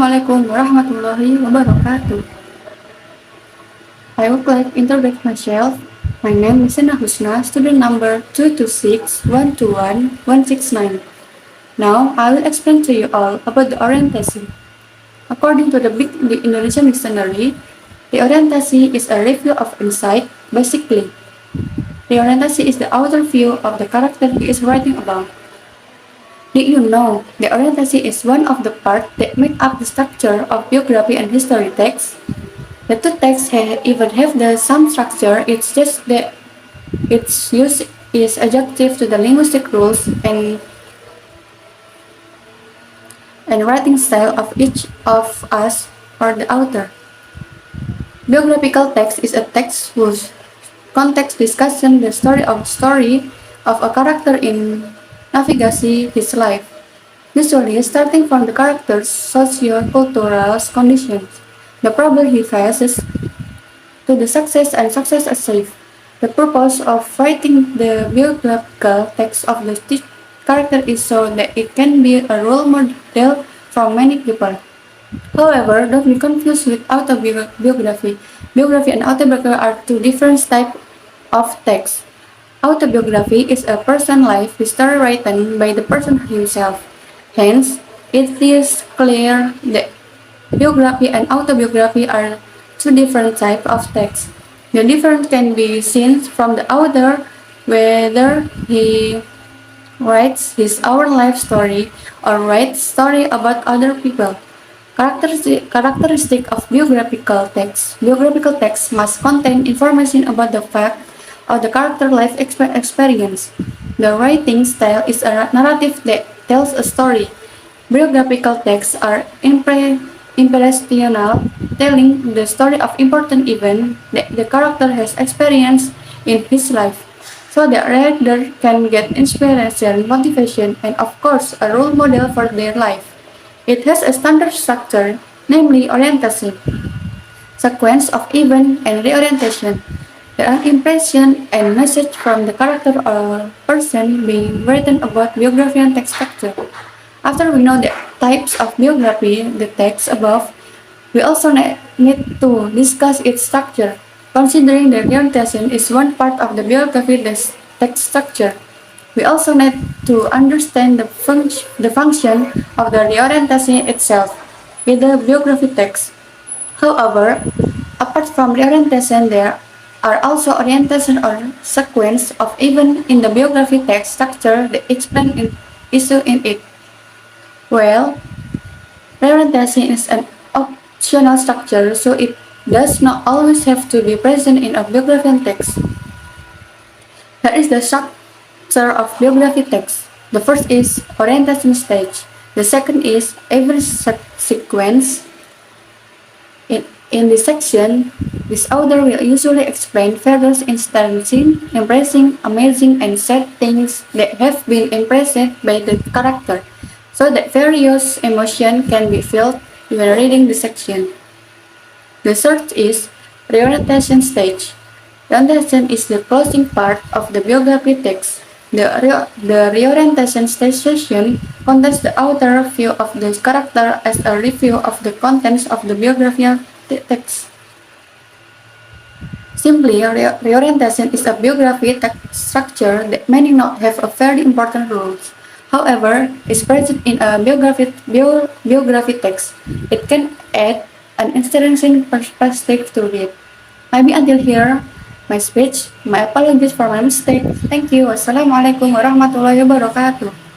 Assalamualaikum warahmatullahi wabarakatuh. I would like to introduce myself. My name is Sena Husna, student number 226121169. Now, I will explain to you all about the orientation. According to the Big Indonesian Dictionary, the orientation is a review of insight. Basically, the orientation is the outer view of the character he is writing about. Did you know the orientation is one of the parts that make up the structure of biography and history texts? The two texts even have the same structure, it's just that its use is adjunctive to the linguistic rules and writing style of each of us or the author. Biographical text is a text whose context discussion the story of a character in navigasi his life, usually starting from the character's socio-cultural conditions, the problem he faces, to the success and success achieved. The purpose of writing the biographical text of the character is so that it can be a role model for many people. However, don't be confused with autobiography. Biography and autobiography are two different types of text. Autobiography is a person's life history written by the person himself. Hence, it is clear that biography and autobiography are two different types of text. The difference can be seen from the author, whether he writes his own life story or writes story about other people. Characteristic of biographical text. Biographical text must contain information about the fact of the character life experience. The writing style is a narrative that tells a story. Biographical texts are impersonal, telling the story of important event that the character has experienced in his life, so the reader can get inspiration, motivation, and of course a role model for their life. It has a standard structure, namely orientation, sequence of event and reorientation. There are impression and message from the character or person being written about biography and text structure. After we know the types of biography, the text above, we also need to discuss its structure, considering the orientation is one part of the biography text structure. We also need to understand the function of the reorientation itself with the biography text. However, apart from reorientation, there are also orientation or sequence of events in the biography text structure that explain an issue in it. Well, reorientation is an optional structure, so it does not always have to be present in a biography text. Here is the structure of biography text. The first is orientation stage. The second is every sequence. In this section, this author will usually explain various instances, embracing amazing and sad things that have been impressed by the character, so that various emotions can be felt when reading the section. The third is reorientation stage. Reorientation is the closing part of the biography text. The reorientation station contains the outer view of the character as a review of the contents of the biography text. Simply, reorientation is a biography text structure that may not have a very important rules. However, is present in a biography text. It can add an interesting perspective to it. Maybe until here, my speech. My apologies for my mistake. Thank you. Wassalamualaikum warahmatullahi wabarakatuh.